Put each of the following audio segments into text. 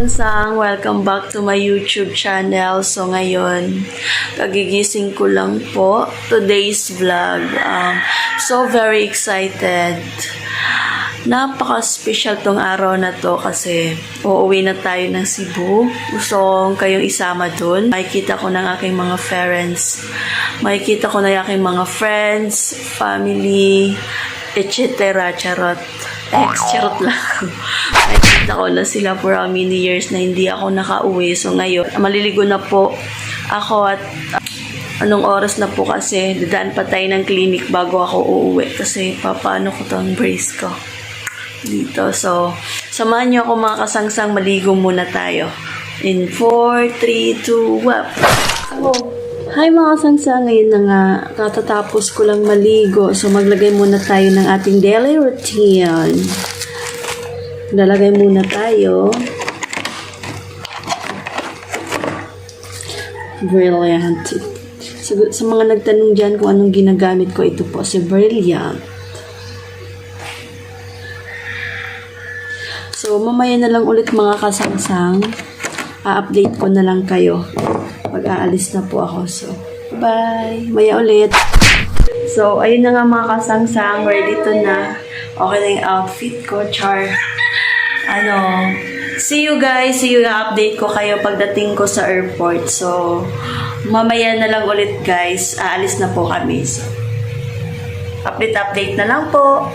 kasangsang, welcome back to my YouTube channel. So ngayon, kagigising ko lang po today's vlog. So very excited. Napaka-special tong araw na to kasi uuwi na tayo ng Cebu. Gusto kayong isama dun. Makikita ko ng aking mga parents. Makikita ko na aking mga friends, family, etc. Charot. Charot lang. Nakita ko na sila for how many years na hindi ako nakauwi. So ngayon, maliligo na po ako at anong oras na po kasi dadaan pa tayo ng clinic bago ako uuwi kasi papaano ko tong brace ko dito. So, samahan niyo ako mga kasangsang, maligo muna tayo. In 4, 3, 2, 1. Hi mga kasangsang, ngayon na nga, katatapos ko lang maligo. So, maglagay muna tayo ng ating daily routine. Lalagay muna tayo. Brilliant. Sa mga nagtanong dyan kung anong ginagamit ko, ito po si Brilliant. So, mamaya na lang ulit mga kasangsang. A-update ko na lang kayo. Mag-aalis na po ako. So, bye! Maya ulit. So, ayun na nga mga kasangsang. Ready to na. Okay na yung outfit ko. Char. See you guys. See you. Update ko kayo pagdating ko sa airport. So, mamaya na lang ulit guys. Aalis na po kami. So, update na lang po.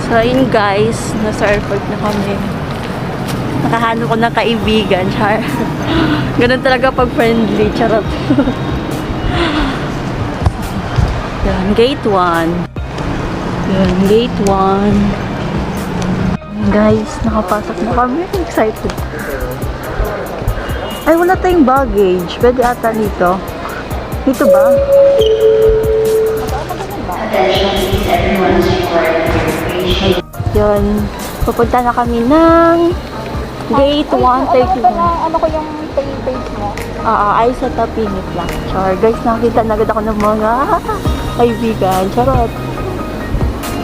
So, yun guys, nasa airport na kami. Nakahanap ko ng kaibigan, char. Ganun talaga pag friendly, charot. Yan, gate 1. Yan, gate 1. Guys, nakapasok na kami. Excited. Ay, wala tayong baggage. Pwede ata dito. Dito ba? Yun. Pupunta na kami ng gate 131. Ano ko yung page mo? Ay sa tapinit lang. Char. Guys, nakita na agad ako ng mga kaibigan. Charot.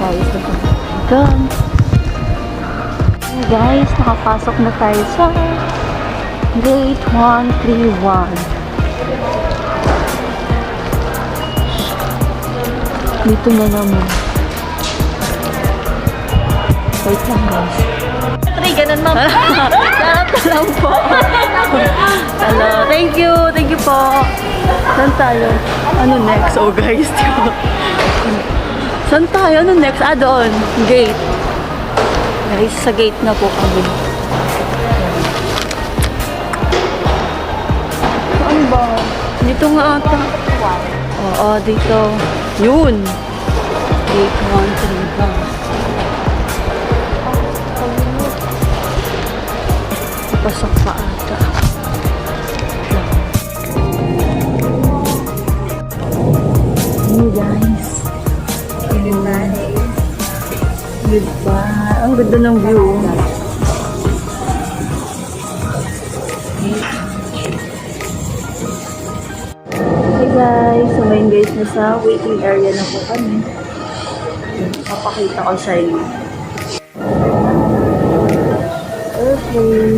Guys, nakapasok. Guys, nakapasok na tayo sa gate 131. Dito na naman. Wait lang guys. Ganun mo. Sarap na lang po. Hello. Thank you. Thank you po. Saan tayo? Ano next? Oh guys. Saan tayo? Ano next? Doon. Gate. Guys, sa gate na po kami. Saan ba? Dito nga ata. Oo, dito. Yun. Gate 131. Pasok pa ata. Hey guys. Goodbye. Ang ganda ng view. Hey guys. So ngayon guys, nasa waiting area na po kami. Papakita ko sa inyo. Okay.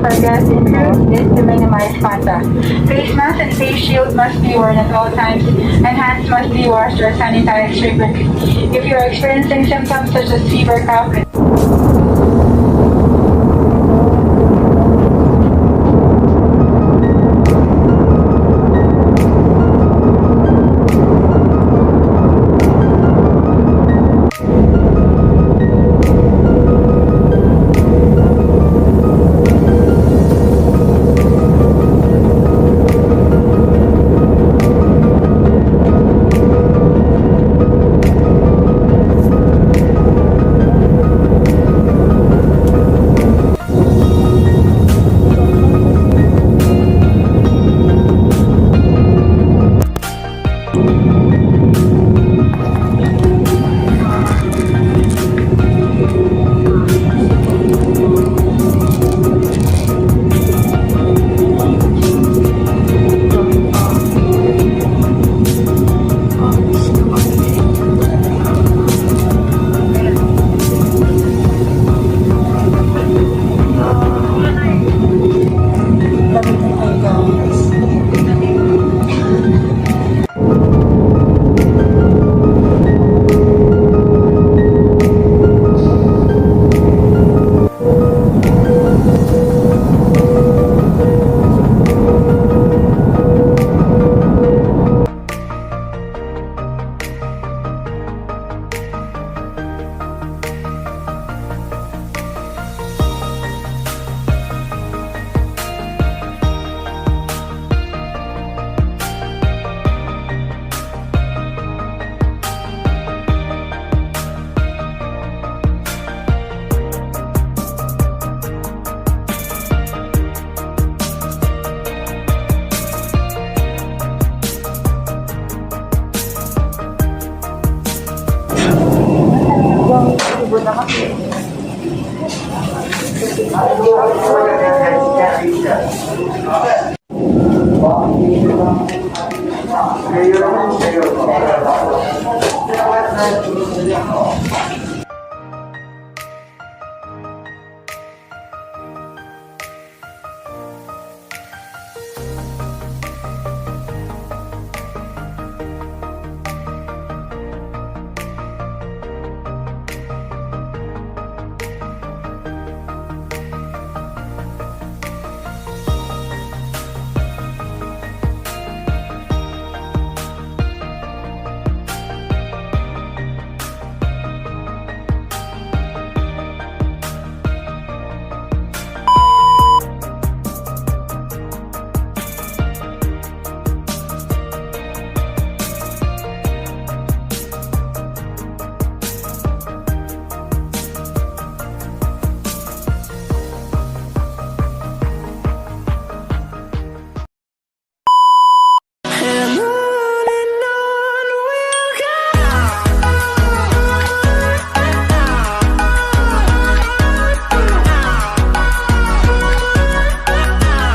For guests in groups is to minimize contact. Face mask and face shield must be worn at all times, and hands must be washed or sanitized frequently. If you are experiencing symptoms such as fever, cough,